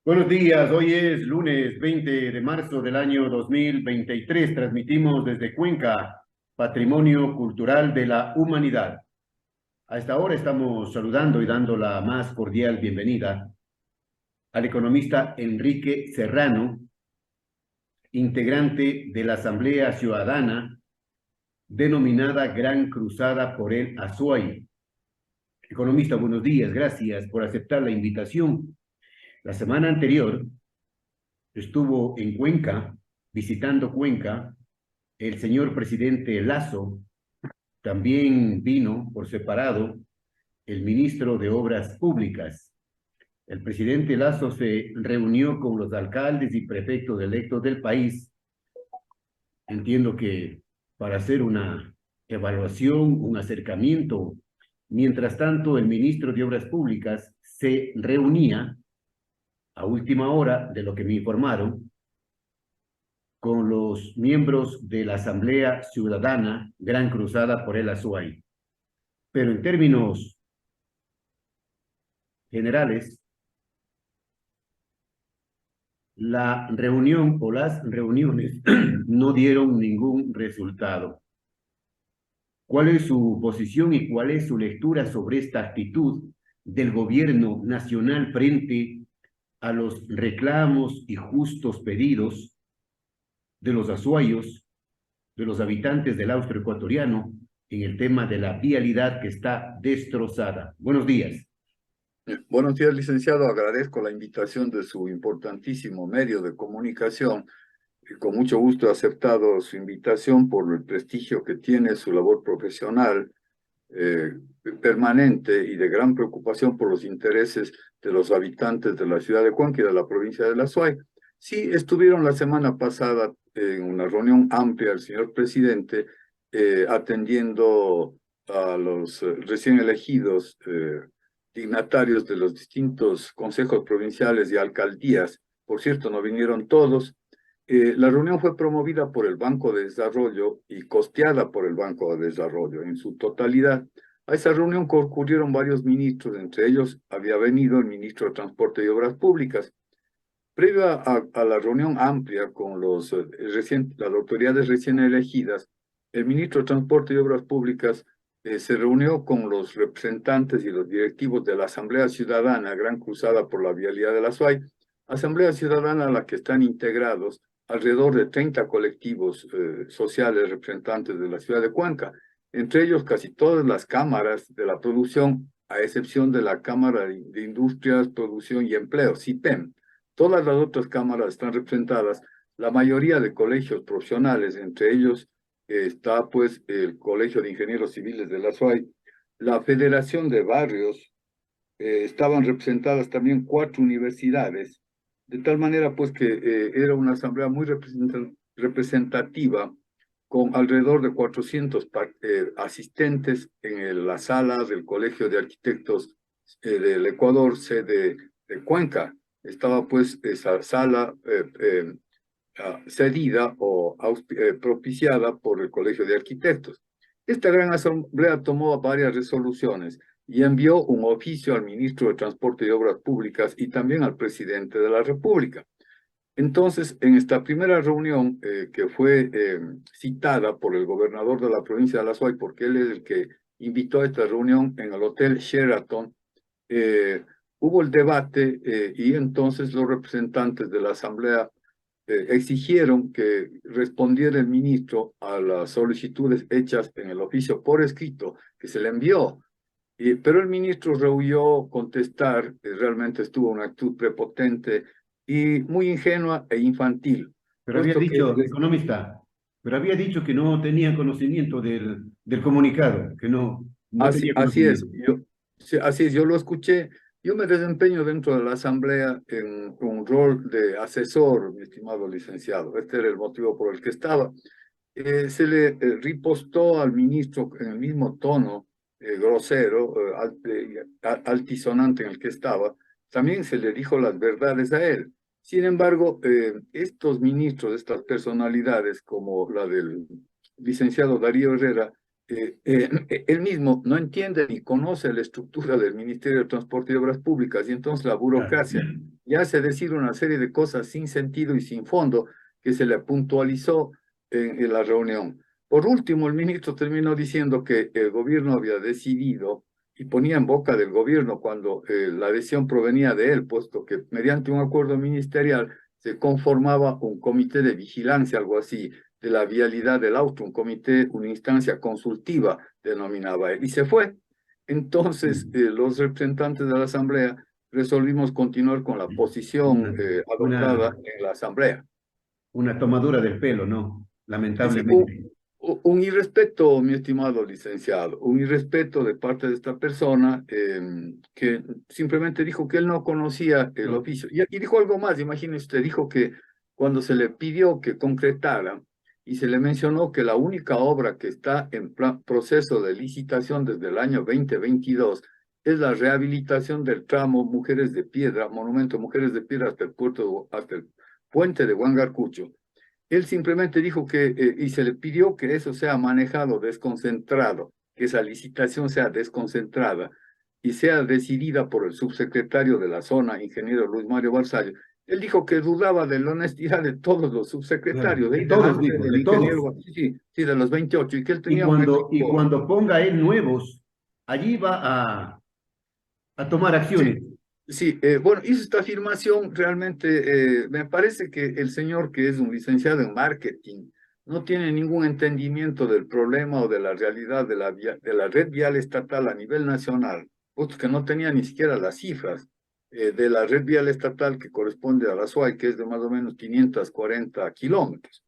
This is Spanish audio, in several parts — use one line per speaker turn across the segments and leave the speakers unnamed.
Buenos días, hoy es lunes 20 de marzo del año 2023. Transmitimos desde Cuenca, Patrimonio Cultural de la Humanidad. A esta hora estamos saludando y dando la más cordial bienvenida al economista Enrique Serrano, integrante de la Asamblea Ciudadana denominada Gran Cruzada por el Azuay. Economista, buenos días, gracias por aceptar la invitación. La semana anterior estuvo en Cuenca, visitando Cuenca, el señor presidente Lasso. También vino por separado el ministro de Obras Públicas. El presidente Lasso se reunió con los alcaldes y prefectos electos del país. Entiendo que para hacer una evaluación, un acercamiento. Mientras tanto, el ministro de Obras Públicas se reunía a última hora, de lo que me informaron, con los miembros de la Asamblea Ciudadana Gran Cruzada por el Azuay. Pero en términos generales, la reunión o las reuniones no dieron ningún resultado. ¿Cuál es su posición y cuál es su lectura sobre esta actitud del gobierno nacional frente a los reclamos y justos pedidos de los azuayos, de los habitantes del austro ecuatoriano, en el tema de la vialidad que está destrozada? Buenos días.
Buenos días, licenciado. Agradezco la invitación de su importantísimo medio de comunicación y con mucho gusto he aceptado su invitación por el prestigio que tiene su labor profesional eh, permanente y de gran preocupación por los intereses de los habitantes de la ciudad de Cuenca y de la provincia de La Suay. Sí, estuvieron la semana pasada en una reunión amplia el señor presidente atendiendo a los recién elegidos dignatarios de los distintos consejos provinciales y alcaldías. Por cierto, no vinieron todos. La reunión fue promovida por el Banco de Desarrollo y costeada por el Banco de Desarrollo en su totalidad. A esa reunión concurrieron varios ministros, entre ellos había venido el ministro de Transporte y Obras Públicas. Previo a la reunión amplia con las autoridades recién elegidas, el ministro de Transporte y Obras Públicas se reunió con los representantes y los directivos de la Asamblea Ciudadana Gran Cruzada por la Vialidad de la SUAY, Asamblea Ciudadana a la que están integrados alrededor de 30 colectivos sociales representantes de la ciudad de Cuenca, entre ellos casi todas las cámaras de la producción, a excepción de la Cámara de Industrias, Producción y Empleo, CIPEM. Todas las otras cámaras están representadas, la mayoría de colegios profesionales, entre ellos está pues el Colegio de Ingenieros Civiles de la SUAY, la Federación de Barrios, estaban representadas también 4 universidades, de tal manera pues que era una asamblea muy representativa, con alrededor de 400 asistentes en la sala del Colegio de Arquitectos del Ecuador, sede de Cuenca. Estaba pues esa sala cedida o propiciada por el Colegio de Arquitectos. Esta gran asamblea tomó varias resoluciones y envió un oficio al ministro de Transporte y Obras Públicas y también al presidente de la República. Entonces, en esta primera reunión que fue citada por el gobernador de la provincia de La Suay, porque él es el que invitó a esta reunión en el Hotel Sheraton, hubo el debate y entonces los representantes de la asamblea exigieron que respondiera el ministro a las solicitudes hechas en el oficio por escrito que se le envió. Pero el ministro rehuyó contestar, realmente estuvo una actitud prepotente y muy ingenua e infantil,
Pero había
puesto que
dicho, economista, pero había dicho que no tenía conocimiento del comunicado, que no tenía
así es,
conocimiento.
sí, así es, yo lo escuché. Yo me desempeño dentro de la asamblea en un rol de asesor, mi estimado licenciado. Este era el motivo por el que estaba. Se le ripostó al ministro en el mismo tono grosero, altisonante en el que estaba. También se le dijo las verdades a él. Sin embargo, estos ministros, estas personalidades, como la del licenciado Darío Herrera, él mismo no entiende ni conoce la estructura del Ministerio de Transporte y Obras Públicas, y entonces la
Claro.
burocracia y hace decir una serie de cosas sin sentido y sin fondo que se le puntualizó en la reunión. Por último, el ministro terminó diciendo que el gobierno había decidido y ponía en boca del gobierno cuando la decisión provenía de él, puesto que mediante un acuerdo ministerial se conformaba un comité de vigilancia, algo así, de la vialidad del auto, un comité, una instancia consultiva, denominaba él, y se fue. Entonces, los representantes de la Asamblea resolvimos continuar con la posición adoptada en la Asamblea.
Una tomadura del pelo, ¿no?
Sí,
Lamentablemente.
un irrespeto, mi estimado licenciado, un irrespeto de parte de esta persona que simplemente dijo que él no conocía el
No.
oficio. Y dijo algo más, imagínese usted, dijo que cuando se le pidió que concretara y se le mencionó que la única obra que está en proceso de licitación desde el año 2022 es la rehabilitación del tramo Mujeres de Piedra, Monumento Mujeres de Piedra hasta el puerto, hasta el puente de Huangarcucho. Él simplemente dijo que, y se le pidió que eso sea manejado desconcentrado, que esa licitación sea desconcentrada y sea decidida por el subsecretario de la zona, ingeniero Luis Mario Barzallo. Él dijo que dudaba de la honestidad de todos los subsecretarios, de
De
ahí
todos,
delante
dijo,
del
de todos.
ingeniero, sí, de los 28, y que él
Y
tenía un
y
equipo.
cuando ponga él nuevos, allí va a tomar
Sí,
acciones.
sí, bueno, hizo esta afirmación, realmente me parece que el señor que es un licenciado en marketing no tiene ningún entendimiento del problema o de la realidad de de la red vial estatal a nivel nacional, puesto que no tenía ni siquiera las cifras de la red vial estatal que corresponde a la SUAY, que es de más o menos 540 kilómetros.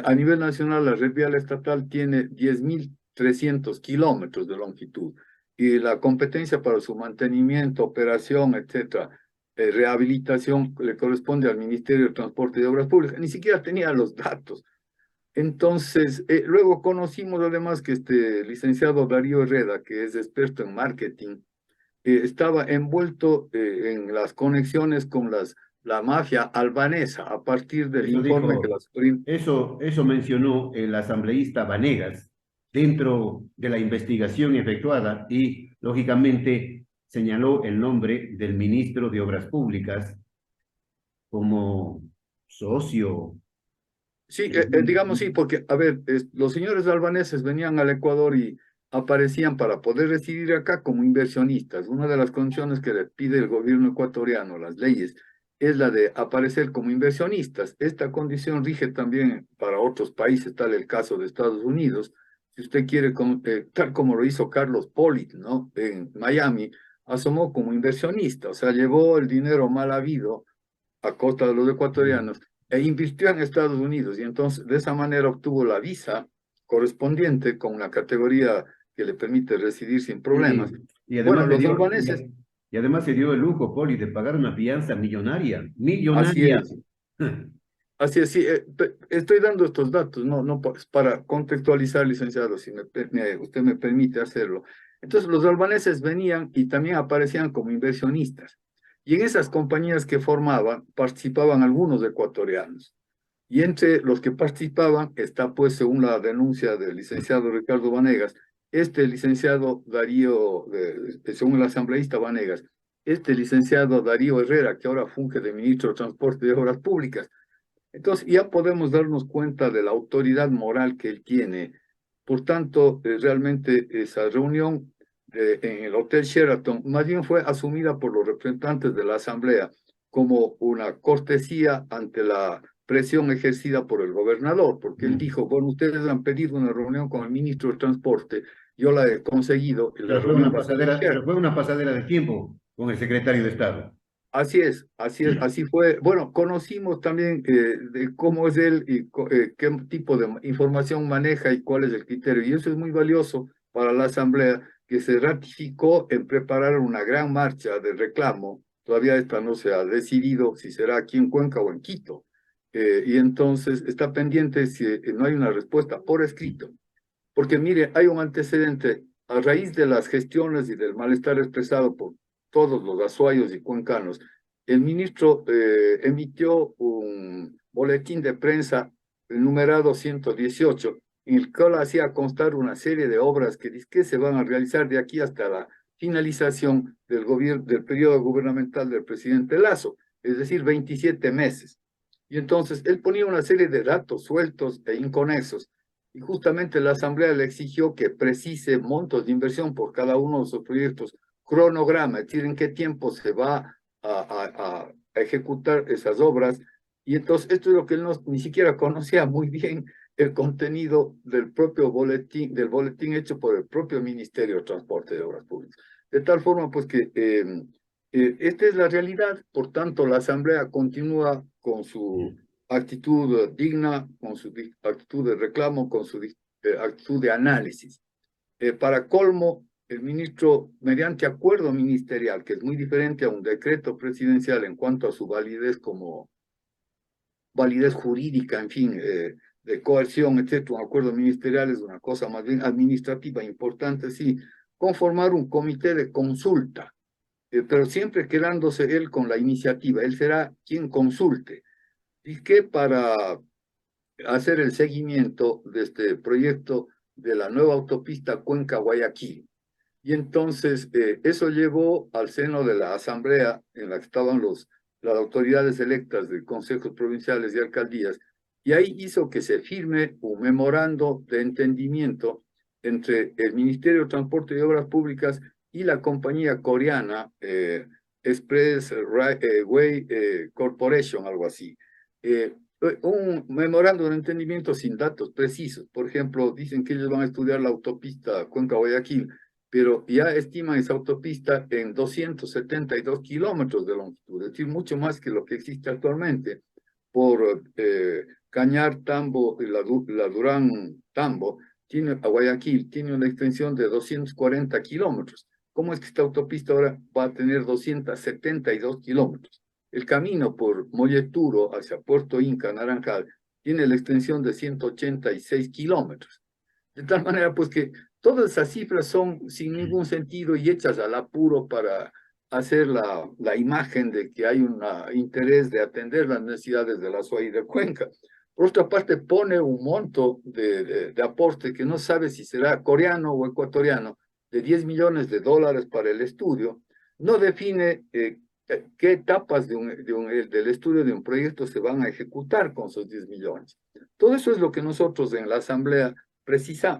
A nivel nacional, la red vial estatal tiene 10.300 kilómetros de longitud y la competencia para su mantenimiento, operación, etcétera, rehabilitación, le corresponde al Ministerio de Transporte y Obras Públicas. Ni siquiera tenía los datos. Entonces, luego conocimos además que este licenciado Darío Herrera, que es experto en marketing, estaba envuelto en las conexiones con la mafia albanesa a partir del
Eso
informe que
dijo,
las...
eso mencionó el asambleísta Vanegas dentro de la investigación efectuada y, lógicamente, señaló el nombre del ministro de Obras Públicas como socio.
Sí, digamos sí, porque, a ver, los señores albaneses venían al Ecuador y aparecían para poder residir acá como inversionistas. Una de las condiciones que le pide el gobierno ecuatoriano, las leyes, es la de aparecer como inversionistas. Esta condición rige también para otros países, tal el caso de Estados Unidos. Si usted quiere, tal como lo hizo Carlos Pollitt, ¿no? En Miami, asomó como inversionista, o sea, llevó el dinero mal habido a costa de los ecuatorianos e invirtió en Estados Unidos y entonces de esa manera obtuvo la visa correspondiente con una categoría que le permite residir sin problemas.
Y
Bueno,
además
los albaneses,
y además se dio el lujo, Poli, de pagar una fianza millonaria,
así
millonaria.
es, así es, sí, estoy dando estos datos, no para contextualizar, licenciado, si usted me permite hacerlo. Entonces, los albaneses venían y también aparecían como inversionistas. Y en esas compañías que formaban, participaban algunos ecuatorianos. Y entre los que participaban está, pues, según la denuncia del licenciado Ricardo Vanegas, este licenciado Darío, según el asambleísta Vanegas, este licenciado Darío Herrera, que ahora funge de ministro de Transporte y Obras Públicas. Entonces, ya podemos darnos cuenta de la autoridad moral que él tiene. Por tanto, realmente esa reunión en el Hotel Sheraton más bien fue asumida por los representantes de la Asamblea como una cortesía ante la presión ejercida por el gobernador, porque él dijo, bueno, ustedes han pedido una reunión con el ministro de Transporte, yo la he conseguido y la reunión va a ser en
Pero
Sheraton.
fue una pasadera de tiempo con el secretario de Estado.
Así fue. Bueno, conocimos también de cómo es él y qué tipo de información maneja y cuál es el criterio. Y eso es muy valioso para la Asamblea, que se ratificó en preparar una gran marcha de reclamo. Todavía esta no se ha decidido si será aquí en Cuenca o en Quito. Y entonces está pendiente si no hay una respuesta por escrito. Porque mire, hay un antecedente a raíz de las gestiones y del malestar expresado por todos los azuayos y cuencanos. El ministro emitió un boletín de prensa, el numerado 118, en el cual hacía constar una serie de obras que se van a realizar de aquí hasta la finalización del periodo gubernamental del presidente Lazo. es decir, 27 meses. Y entonces él ponía una serie de datos sueltos e inconexos, y justamente la Asamblea le exigió que precise montos de inversión por cada uno de sus proyectos, cronograma, es decir, en qué tiempo se va a ejecutar esas obras. Y entonces esto es lo que él no, ni siquiera conocía muy bien el contenido del propio boletín hecho por el propio Ministerio de Transporte y Obras Públicas. De tal forma, pues, que esta es la realidad. Por tanto, la Asamblea continúa con su actitud digna, con su actitud de reclamo, con su actitud de análisis. Para colmo, el ministro, mediante acuerdo ministerial, que es muy diferente a un decreto presidencial en cuanto a su validez como validez jurídica, en fin, de coerción, etcétera, un acuerdo ministerial es una cosa más bien administrativa importante, sí, conformar un comité de consulta, pero siempre quedándose él con la iniciativa, él será quien consulte, y que para hacer el seguimiento de este proyecto de la nueva autopista Cuenca-Guayaquil. Y entonces eso llevó al seno de la asamblea en la que estaban las autoridades electas de consejos provinciales y alcaldías, y ahí hizo que se firme un memorando de entendimiento entre el Ministerio de Transporte y Obras Públicas y la compañía coreana Express Way Corporation, algo así. Un memorando de entendimiento sin datos precisos. Por ejemplo, dicen que ellos van a estudiar la autopista Cuenca-Guayaquil, pero ya estiman esa autopista en 272 kilómetros de longitud, es decir, mucho más que lo que existe actualmente por Cañar, Tambo, la Durán, Tambo, a Guayaquil, tiene una extensión de 240 kilómetros. ¿Cómo es que esta autopista ahora va a tener 272 kilómetros? El camino por Molleturo hacia Puerto Inca, Naranjal, tiene la extensión de 186 kilómetros. De tal manera, pues, que todas esas cifras son sin ningún sentido y hechas al apuro para hacer la imagen de que hay un interés de atender las necesidades de la SUAI de Cuenca. Por otra parte, pone un monto de aporte que no sabe si será coreano o ecuatoriano, de 10 millones de dólares para el estudio. No define qué etapas del estudio de un proyecto se van a ejecutar con esos 10 millones. Todo eso es lo que nosotros en la Asamblea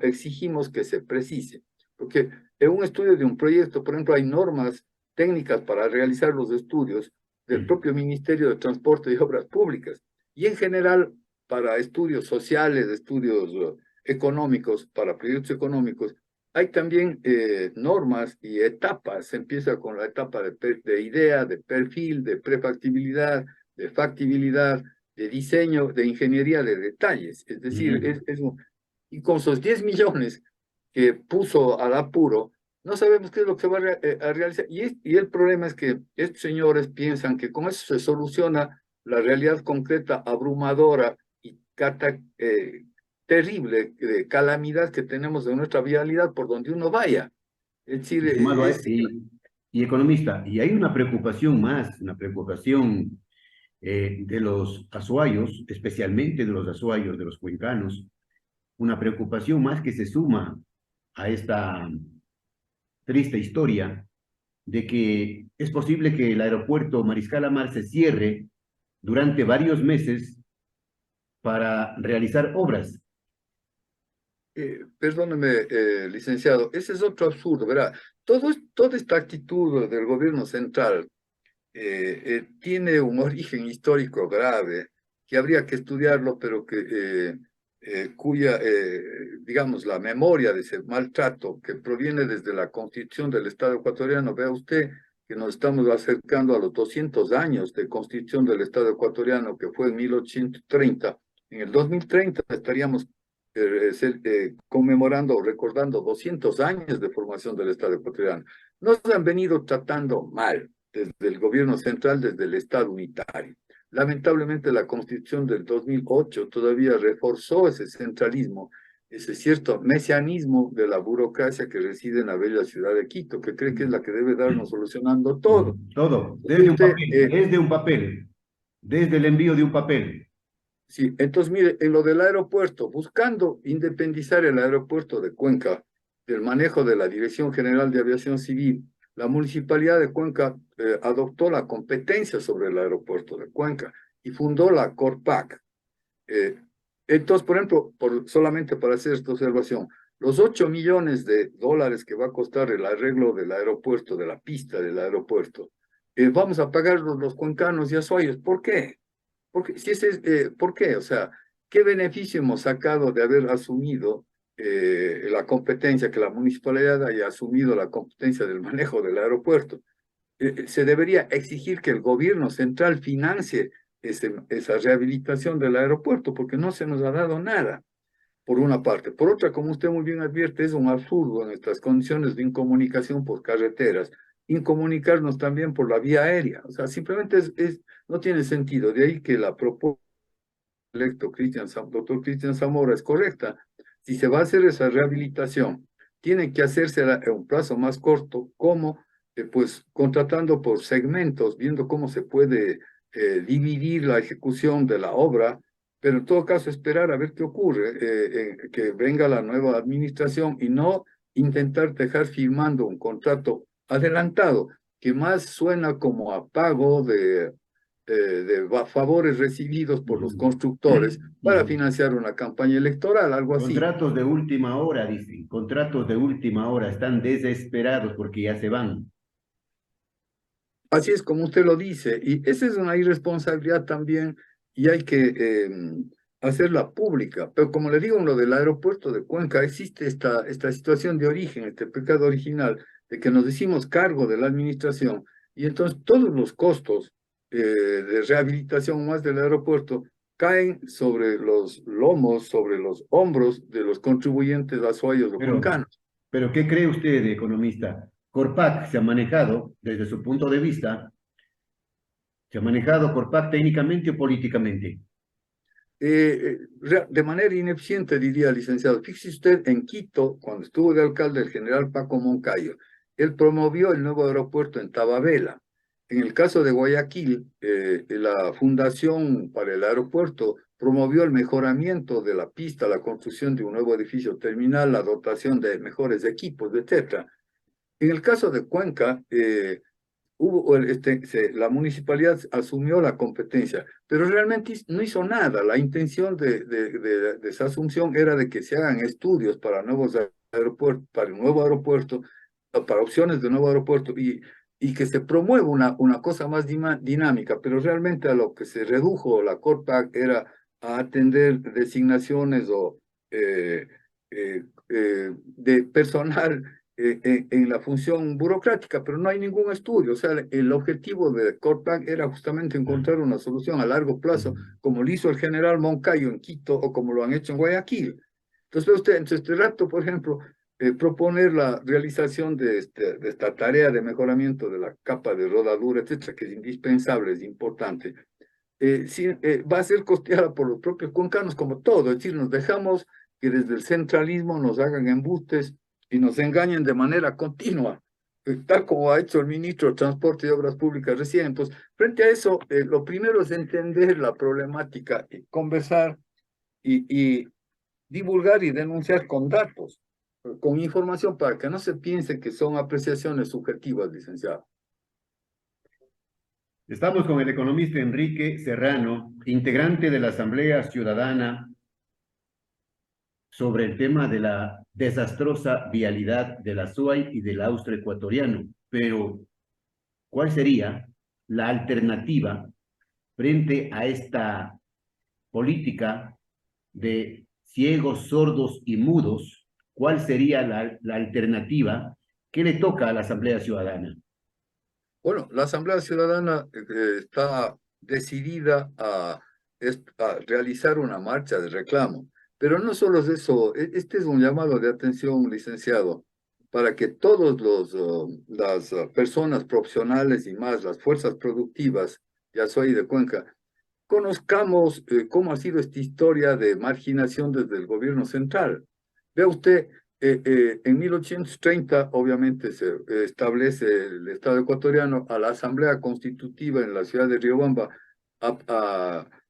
exigimos que se precise, porque en un estudio de un proyecto, por ejemplo, hay normas técnicas para realizar los estudios del propio Ministerio de Transporte y Obras Públicas, y en general para estudios sociales, estudios económicos, para proyectos económicos, hay también normas y etapas. Se empieza con la etapa de idea, de perfil, de prefactibilidad, de factibilidad, de diseño, de ingeniería de detalles. Es decir, y con esos 10 millones que puso al apuro, no sabemos qué es lo que se va a realizar. Y el problema es que estos señores piensan que con eso se soluciona la realidad concreta, abrumadora y terrible de calamidad que tenemos en nuestra vialidad por donde uno vaya. Es decir,
y economista, y hay una preocupación más, una preocupación de los azuayos, especialmente de los azuayos, de los cuencanos, una preocupación más que se suma a esta triste historia de que es posible que el aeropuerto Mariscal Amar se cierre durante varios meses para realizar obras.
Perdóneme, licenciado, ese es otro absurdo, ¿verdad? Toda esta actitud del gobierno central tiene un origen histórico grave que habría que estudiarlo, pero cuya, digamos, la memoria de ese maltrato que proviene desde la constitución del Estado ecuatoriano, vea usted que nos estamos acercando a los 200 años de constitución del Estado ecuatoriano, que fue en 1830. En el 2030 estaríamos conmemorando o recordando 200 años de formación del Estado ecuatoriano. Nos han venido tratando mal desde el gobierno central, desde el Estado unitario. Lamentablemente la Constitución del 2008 todavía reforzó ese centralismo, ese cierto mesianismo de la burocracia que reside en la bella ciudad de Quito, que cree que es la que debe darnos solucionando todo.
Todo, desde un papel, desde el envío de un papel.
Sí, entonces mire, en lo del aeropuerto, buscando independizar el aeropuerto de Cuenca del manejo de la Dirección General de Aviación Civil, la Municipalidad de Cuenca adoptó la competencia sobre el aeropuerto de Cuenca y fundó la Corpac. Entonces, por ejemplo, solamente para hacer esta observación, los 8 millones de dólares que va a costar el arreglo del aeropuerto, de la pista del aeropuerto, vamos a pagarlos los cuencanos y azuayos. ¿Por qué? ¿Por qué? O sea, ¿qué beneficio hemos sacado de haber asumido la competencia, que la municipalidad haya asumido la competencia del manejo del aeropuerto? Se debería exigir que el gobierno central financie esa rehabilitación del aeropuerto, porque no se nos ha dado nada, por una parte. Por otra, como usted muy bien advierte, es un absurdo en estas condiciones de incomunicación por carreteras, incomunicarnos también por la vía aérea. O sea, simplemente no tiene sentido. De ahí que la propuesta del electo doctor Cristian Zamora es correcta. Si se va a hacer esa rehabilitación, tiene que hacerse en un plazo más corto, como pues contratando por segmentos, viendo cómo se puede dividir la ejecución de la obra, pero en todo caso esperar a ver qué ocurre, que venga la nueva administración y no intentar dejar firmando un contrato adelantado, que más suena como a pago de favores recibidos por los constructores para financiar una campaña electoral, algo así.
Contratos de última hora, dicen, contratos de última hora, están desesperados porque ya se van.
Así es como usted lo dice, y esa es una irresponsabilidad también y hay que hacerla pública. Pero como le digo, en lo del aeropuerto de Cuenca existe esta situación de origen, este pecado original, de que nos hicimos cargo de la administración y entonces todos los costos de rehabilitación más del aeropuerto caen sobre los lomos, sobre los hombros de los contribuyentes azuayos o
Pero,
cuencanos.
pero ¿qué cree usted, economista? Corpac se ha manejado, desde su punto de vista, se ha manejado Corpac técnicamente o políticamente.
De manera ineficiente, diría el licenciado. Fíjese usted, en Quito, cuando estuvo de alcalde el general Paco Moncayo, él promovió el nuevo aeropuerto en Tababela. En el caso de Guayaquil, la Fundación para el Aeropuerto promovió el mejoramiento de la pista, la construcción de un nuevo edificio terminal, la dotación de mejores equipos, etc. En el caso de Cuenca, la municipalidad asumió la competencia, pero realmente no hizo nada. La intención de esa asunción era de que se hagan estudios para nuevos aeropuertos, para un nuevo aeropuerto, para opciones de nuevo aeropuerto y que se promueva una cosa más dinámica, pero realmente a lo que se redujo la Corpac era a atender designaciones o de personal en la función burocrática, pero no hay ningún estudio. O sea, el objetivo de Corpac era justamente encontrar una solución a largo plazo, como lo hizo el general Moncayo en Quito o como lo han hecho en Guayaquil. Entonces, ve usted, en este rato, por ejemplo, proponer la realización de esta tarea de mejoramiento de la capa de rodadura, etcétera, que es indispensable, es importante, va a ser costeada por los propios cuencanos como todo, es decir, nos dejamos que desde el centralismo nos hagan embustes y nos engañen de manera continua, tal como ha hecho el ministro de Transporte y Obras Públicas recién. Pues frente a eso, lo primero es entender la problemática, y conversar y divulgar y denunciar con datos, con información, para que no se piense que son apreciaciones subjetivas, licenciado.
Estamos con el economista Enrique Serrano, integrante de la Asamblea Ciudadana, sobre el tema de la desastrosa vialidad de la SUAY y del austroecuatoriano. Pero, ¿cuál sería la alternativa frente a esta política de ciegos, sordos y mudos? ¿Cuál sería la alternativa que le toca a la Asamblea Ciudadana?
Bueno, la Asamblea Ciudadana está decidida a realizar una marcha de reclamo, pero no solo es eso, este es un llamado de atención, licenciado, para que todas las personas profesionales y más las fuerzas productivas, ya soy de Cuenca, conozcamos cómo ha sido esta historia de marginación desde el gobierno central. Vea usted, en 1830 obviamente se establece el Estado ecuatoriano. A la Asamblea Constitutiva en la ciudad de Riobamba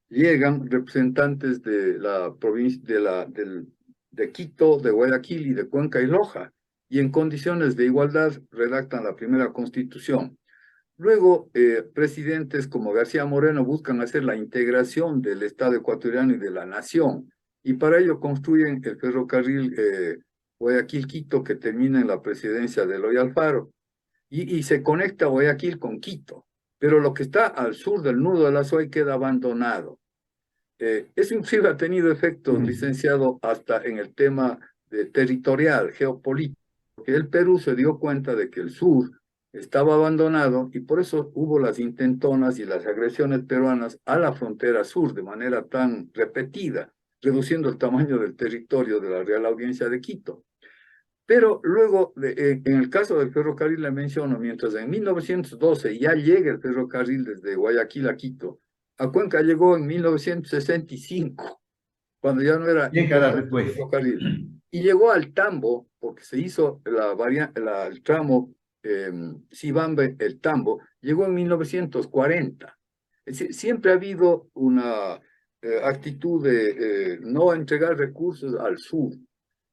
llegan representantes de la provincia de Quito, de Guayaquil y de Cuenca y Loja. y en condiciones de igualdad redactan la primera constitución. Luego, presidentes como García Moreno buscan hacer la integración del Estado ecuatoriano y de la nación, y para ello construyen el ferrocarril Guayaquil-Quito, que termina en la presidencia de Eloy Alfaro, y se conecta Guayaquil con Quito, pero lo que está al sur del nudo de la Azuay queda abandonado. Eso inclusive ha tenido efectos, licenciado, hasta en el tema territorial, geopolítico, porque el Perú se dio cuenta de que el sur estaba abandonado y por eso hubo las intentonas y las agresiones peruanas a la frontera sur de manera tan repetida, reduciendo el tamaño del territorio de la Real Audiencia de Quito. Pero luego, en el caso del ferrocarril, le menciono, mientras en 1912 ya llega el ferrocarril desde Guayaquil a Quito, a Cuenca llegó en 1965, cuando ya no era
Décadas
importante el
después.
ferrocarril. Y llegó al Tambo, porque se hizo el tramo Sibambe-El Tambo, llegó en 1940. Es decir, siempre ha habido una actitud de no entregar recursos al sur.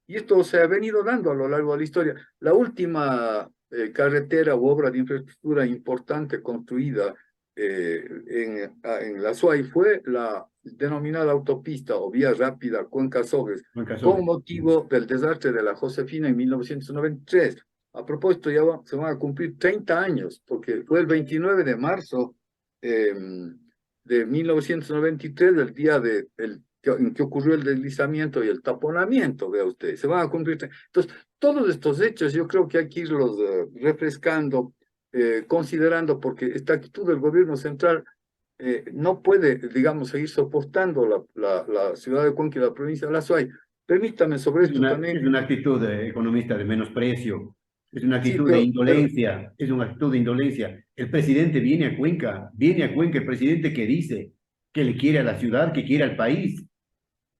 Y esto se ha venido dando a lo largo de la historia. La última carretera u obra de infraestructura importante construida en la SUAY fue la denominada autopista o vía rápida Cuenca-Sogues, con motivo del desastre de la Josefina en 1993. A propósito, ya se van a cumplir 30 años, porque fue el 29 de marzo de 1993, el día en que ocurrió el deslizamiento y el taponamiento, vea usted, se van a cumplir. Entonces, todos estos hechos yo creo que hay que irlos refrescando, considerando, porque esta actitud del gobierno central no puede, digamos, seguir soportando la ciudad de Cuenca y la provincia de La Suay. Permítame sobre esto también.
Es una actitud economista de menosprecio, es una
Sí,
actitud de indolencia, es una actitud de indolencia. El presidente viene a Cuenca, el presidente que dice que le quiere a la ciudad, que quiere al país,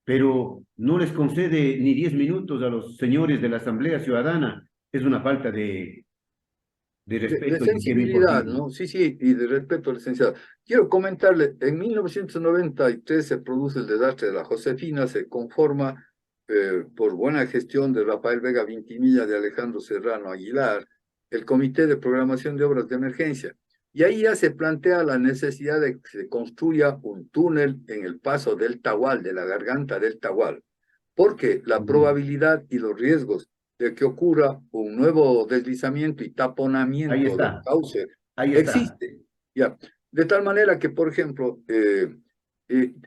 pero no les concede ni 10 minutos a los señores de la Asamblea Ciudadana. Es una falta de respeto.
De sensibilidad, ¿no? Sí, sí, y de respeto, licenciado. Quiero comentarle, en 1993 se produce el desastre de la Josefina, se conforma por buena gestión de Rafael Vega Vintimilla, de Alejandro Serrano Aguilar, el Comité de Programación de Obras de Emergencia. Y ahí ya se plantea la necesidad de que se construya un túnel en el paso del Tahual, de la garganta del Tahual, porque la probabilidad y los riesgos de que ocurra un nuevo deslizamiento y taponamiento del cauce existe. Ya. De tal manera que, por ejemplo,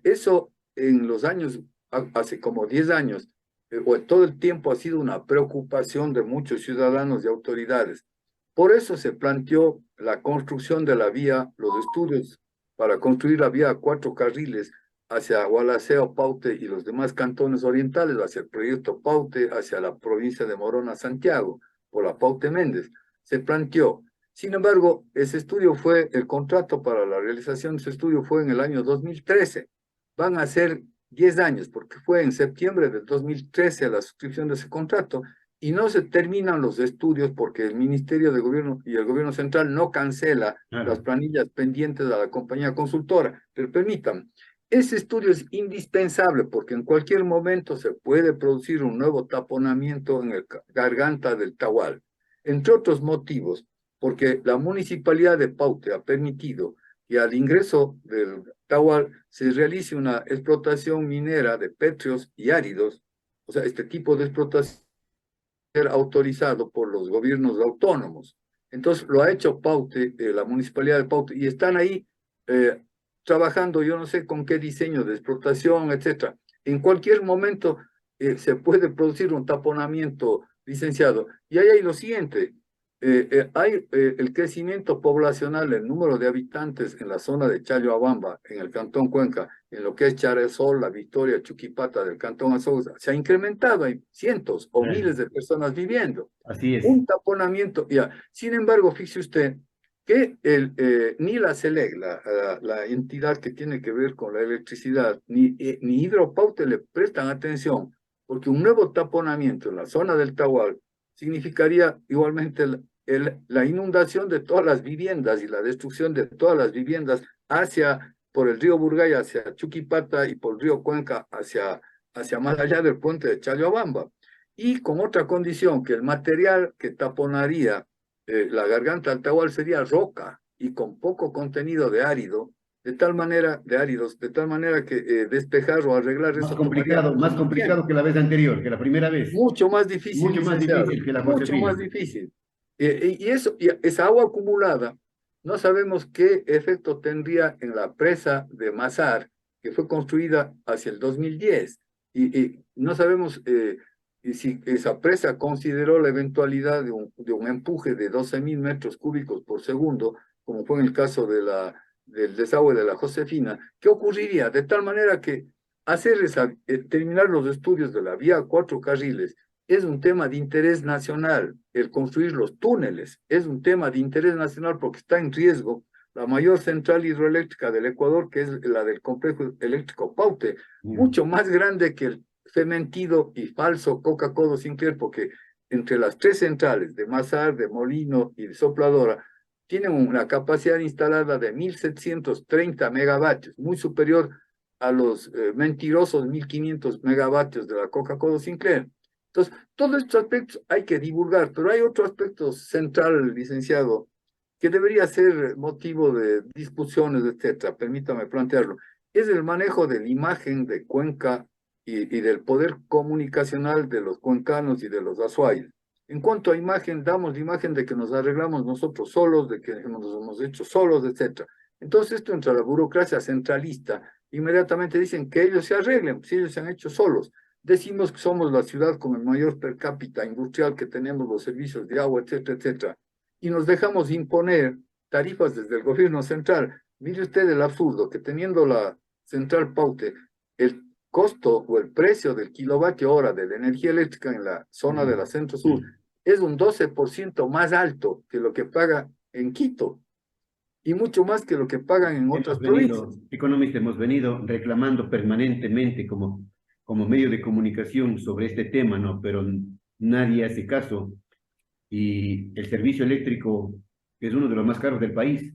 eso en los años, hace como 10 años, todo el tiempo ha sido una preocupación de muchos ciudadanos y autoridades. Por eso se planteó la construcción de la vía, los estudios para construir la vía a 4 carriles hacia Gualaceo, Paute y los demás cantones orientales, hacia el proyecto Paute, hacia la provincia de Morona, Santiago, por la Paute Méndez, se planteó. Sin embargo, el contrato para la realización de ese estudio fue en el año 2013. Van a ser 10 años, porque fue en septiembre del 2013 la suscripción de ese contrato, y no se terminan los estudios porque el Ministerio de Gobierno y el Gobierno Central no cancela las planillas pendientes a la compañía consultora. Pero permítanme, ese estudio es indispensable porque en cualquier momento se puede producir un nuevo taponamiento en la garganta del Tahual, entre otros motivos, porque la municipalidad de Paute ha permitido que al ingreso del Tahual se realice una explotación minera de pétreos y áridos, o sea, este tipo de explotación autorizado por los gobiernos autónomos. Entonces lo ha hecho Paute, la municipalidad de Paute, y están ahí trabajando, yo no sé con qué diseño de explotación, etcétera. En cualquier momento se puede producir un taponamiento, licenciado. Y ahí hay lo siguiente, hay el crecimiento poblacional, el número de habitantes en la zona de Challoabamba, en el cantón Cuenca, en lo que es Charesol, La Victoria, Chuquipata del cantón Azogues, se ha incrementado, hay cientos o miles de personas viviendo.
Así es.
Un taponamiento, ya. Sin embargo, fíjese usted que ni la CELEC, la entidad que tiene que ver con la electricidad, ni Hidropaute le prestan atención, porque un nuevo taponamiento en la zona del Tahual significaría igualmente la inundación de todas las viviendas y la destrucción de todas las viviendas por el río Burgay hacia Chuquipata y por el río Cuenca hacia más allá del puente de Challoabamba. y con otra condición, que el material que taponaría la garganta del Tahual sería roca y con poco contenido de árido, de tal manera, de áridos, de tal manera que despejar o arreglar eso tomaría mucho
más
más
complicado
tiempo.
que la vez anterior, que la primera vez.
Mucho más difícil,
Mucho más
licenciado,
difícil que la
mucho
Josefina.
más difícil. Y eso, y esa agua acumulada, no sabemos qué efecto tendría en la presa de Mazar, que fue construida hacia el 2010. Y no sabemos y si esa presa consideró la eventualidad de un empuje de 12.000 metros cúbicos por segundo, como fue en el caso del desagüe de la Josefina. ¿Qué ocurriría? De tal manera que terminar los estudios de la vía a 4 carriles es un tema de interés nacional. El construir los túneles es un tema de interés nacional porque está en riesgo la mayor central hidroeléctrica del Ecuador, que es la del complejo eléctrico Paute, mucho más grande que el fementido y falso Coca-Cola Sinclair, porque entre las 3 centrales de Mazar, de Molino y de Sopladora, tienen una capacidad instalada de 1.730 megavatios, muy superior a los mentirosos 1.500 megavatios de la Coca-Cola Sinclair. Entonces, todos estos aspectos hay que divulgar, pero hay otro aspecto central, licenciado, que debería ser motivo de discusiones, etcétera, permítame plantearlo, es el manejo de la imagen de Cuenca y del poder comunicacional de los cuencanos y de los azuayos. En cuanto a imagen, damos la imagen de que nos arreglamos nosotros solos, de que nos hemos hecho solos, etcétera. Entonces, esto entra a la burocracia centralista, inmediatamente dicen que ellos se arreglen, si ellos se han hecho solos. Decimos que somos la ciudad con el mayor per cápita industrial, que tenemos los servicios de agua, etcétera, etcétera, y nos dejamos imponer tarifas desde el gobierno central. Mire usted el absurdo, que teniendo la central Paute, el costo o el precio del kilovatio hora de la energía eléctrica en la zona de la Centro Sur es un 12% más alto que lo que paga en Quito y mucho más que lo que pagan en otras provincias.
Economista, hemos venido reclamando permanentemente como medio de comunicación sobre este tema, ¿no? Pero nadie hace caso y el servicio eléctrico es uno de los más caros del país.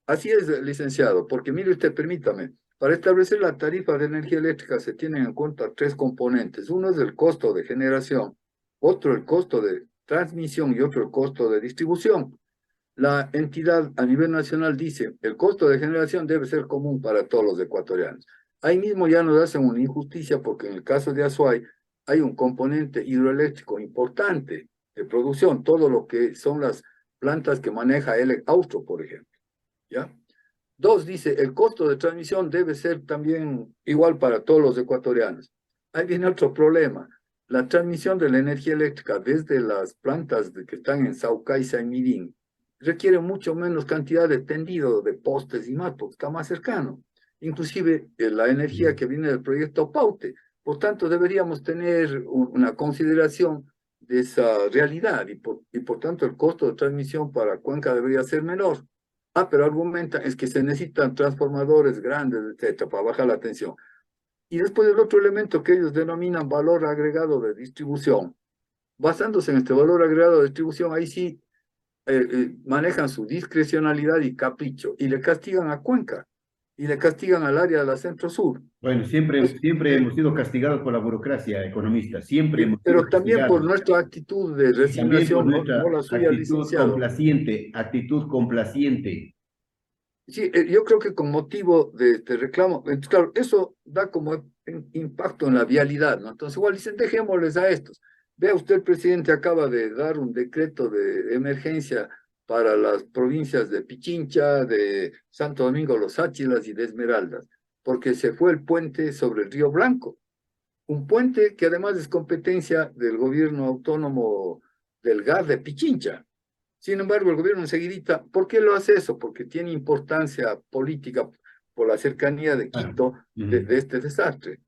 Así es, licenciado, porque mire usted, permítame, para establecer la tarifa de energía eléctrica se tienen en cuenta 3 componentes. Uno es el costo de generación, otro el costo de transmisión y otro el costo de distribución. La entidad a nivel nacional dice, el costo de generación debe ser común para todos los ecuatorianos. Ahí mismo ya nos hacen una injusticia porque en el caso de Azuay hay un componente hidroeléctrico importante de producción, todo lo que son las plantas que maneja el Austro, por ejemplo. ¿Ya? Dos, dice, el costo de transmisión debe ser también igual para todos los ecuatorianos. Ahí viene otro problema. La transmisión de la energía eléctrica desde las plantas que están en Saucaiza y Mirín requiere mucho menos cantidad de tendido de postes y más, porque está más cercano. Inclusive la energía que viene del proyecto Paute. Por tanto, deberíamos tener una consideración de esa realidad y por tanto el costo de transmisión para Cuenca debería ser menor. Pero argumenta es que se necesitan transformadores grandes, etcétera, para bajar la tensión. Y después el otro elemento que ellos denominan valor agregado de distribución. Basándose en este valor agregado de distribución, ahí sí manejan su discrecionalidad y capricho, y le castigan a Cuenca, y le castigan al área de la Centro Sur.
Bueno,
Pues,
siempre hemos sido castigados por la burocracia, economista, siempre hemos sido
pero también por
castigados.
nuestra actitud de
Y también por
resignación, no
nuestra
la suya, licenciado.
actitud complaciente.
Sí, yo creo que con motivo de este reclamo, claro, eso da como impacto en la vialidad, ¿no? Entonces, igual dicen, dejémosles a estos. Vea usted, el presidente acaba de dar un decreto de emergencia para las provincias de Pichincha, de Santo Domingo, Los Áchilas y de Esmeraldas, porque se fue el puente sobre el Río Blanco. Un puente que además es competencia del gobierno autónomo del GAR de Pichincha. Sin embargo, el gobierno enseguidita, ¿por qué lo hace eso? Porque tiene importancia política por la cercanía de
Claro.
Quito de este desastre.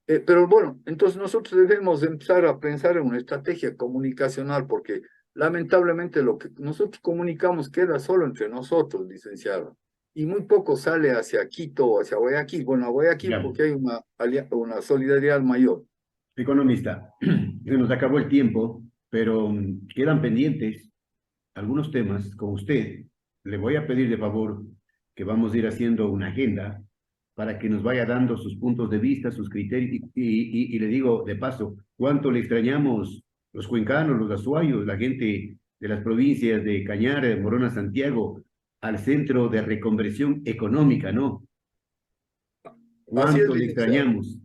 Pero bueno, entonces nosotros debemos empezar a pensar en una estrategia comunicacional porque lamentablemente lo que nosotros comunicamos queda solo entre nosotros, licenciado, y muy poco sale hacia Quito o hacia Guayaquil. Bueno, a Guayaquil
Ya.
porque hay una solidaridad mayor.
Economista, se nos acabó el tiempo, pero quedan pendientes algunos temas con usted. Le voy a pedir de favor que vamos a ir haciendo una agenda para que nos vaya dando sus puntos de vista, sus criterios, y le digo de paso, cuánto le extrañamos los cuencanos, los azuayos, la gente de las provincias de Cañar, Morona, Santiago, al centro de reconversión económica, ¿no?
Así es,
¿Cuánto le
licenciado.
extrañamos?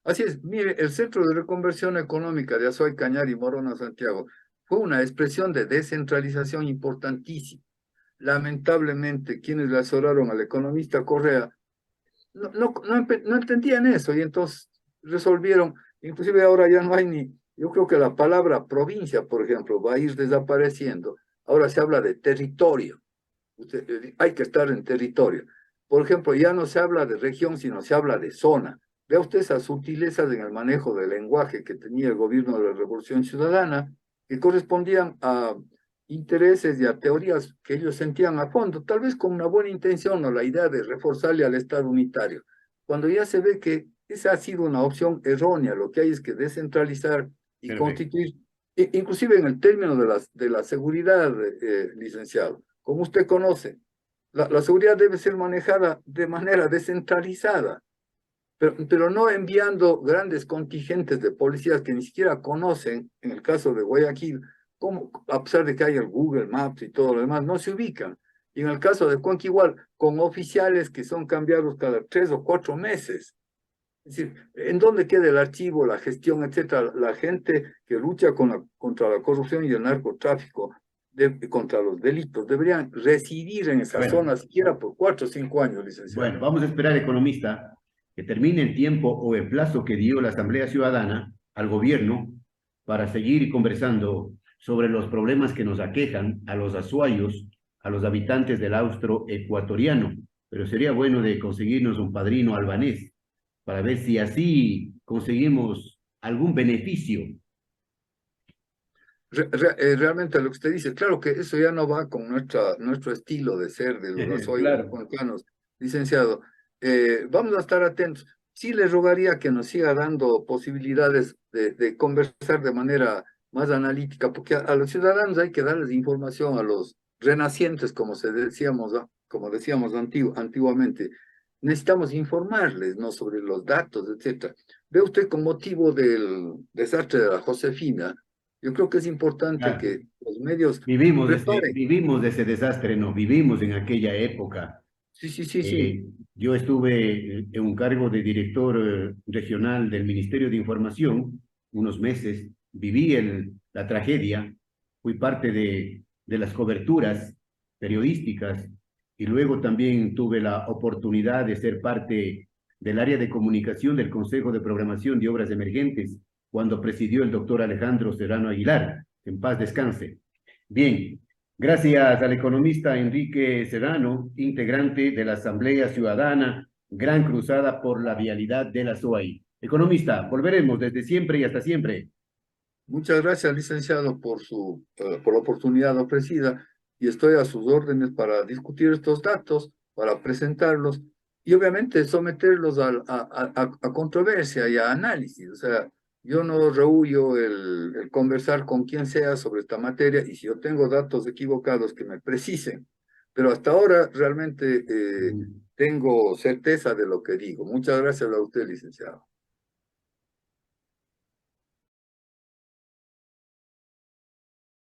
Así es, mire, el Centro de Reconversión Económica de Azuay, Cañar y Morona, Santiago, fue una expresión de descentralización importantísima. Lamentablemente, quienes le asesoraron al economista Correa no entendían eso y entonces resolvieron, inclusive ahora ya no hay ni, yo creo que la palabra provincia, por ejemplo, va a ir desapareciendo. Ahora se habla de territorio. Hay que estar en territorio. Por ejemplo, ya no se habla de región, sino se habla de zona. Vea usted esas sutilezas en el manejo del lenguaje que tenía el gobierno de la Revolución Ciudadana, que correspondían a intereses y a teorías que ellos sentían a fondo, tal vez con una buena intención o la idea de reforzarle al Estado unitario. Cuando ya se ve que esa ha sido una opción errónea, lo que hay es que descentralizar y
Perfecto.
constituir, inclusive en el término de la seguridad, licenciado. Como usted conoce, la seguridad debe ser manejada de manera descentralizada, pero no enviando grandes contingentes de policías que ni siquiera conocen, en el caso de Guayaquil, cómo, a pesar de que hay el Google Maps y todo lo demás, no se ubican. Y en el caso de Cuenca igual, con oficiales que son cambiados cada 3 o 4 meses. Es decir, ¿en dónde queda el archivo, la gestión, etcétera? La gente que lucha contra la corrupción y el narcotráfico, contra los delitos, deberían residir en esa
Bueno,
zona siquiera por 4 o 5 años, licenciado.
bueno, vamos a esperar, economista, que termine el tiempo o el plazo que dio la Asamblea Ciudadana al gobierno para seguir conversando sobre los problemas que nos aquejan a los azuayos, a los habitantes del austro ecuatoriano. Pero sería bueno de conseguirnos un padrino albanés para ver si así conseguimos algún beneficio.
Realmente lo que usted dice, claro que eso ya no va con nuestro estilo de ser de los azoyos y
Claro.
cuencanos, licenciado. Vamos a estar atentos. Sí le rogaría que nos siga dando posibilidades de conversar de manera más analítica, porque a los ciudadanos hay que darles información, a los renacientes, como decíamos antiguamente. Necesitamos informarles, ¿no?, sobre los datos, etcétera. Ve usted, con motivo del desastre de la Josefina, yo creo que es importante
Claro.
que los medios preparen.
Vivimos de ese desastre, no, vivimos en aquella época.
Sí, sí, sí, sí.
Eh, yo estuve en un cargo de director regional del Ministerio de Información unos meses, viví la tragedia, fui parte de las coberturas periodísticas y luego también tuve la oportunidad de ser parte del área de comunicación del Consejo de Programación de Obras Emergentes cuando presidió el doctor Alejandro Serrano Aguilar, en paz descanse. Bien, gracias al economista Enrique Serrano, integrante de la Asamblea Ciudadana, Gran Cruzada por la Vialidad de la SOAI. Economista, volveremos desde siempre y hasta siempre.
Muchas gracias, licenciado, por la oportunidad ofrecida, y estoy a sus órdenes para discutir estos datos, para presentarlos y obviamente someterlos a controversia y a análisis. O sea, yo no rehuyo el conversar con quien sea sobre esta materia, y si yo tengo datos equivocados, que me precisen. Pero hasta ahora realmente tengo certeza de lo que digo. Muchas gracias a usted, licenciado.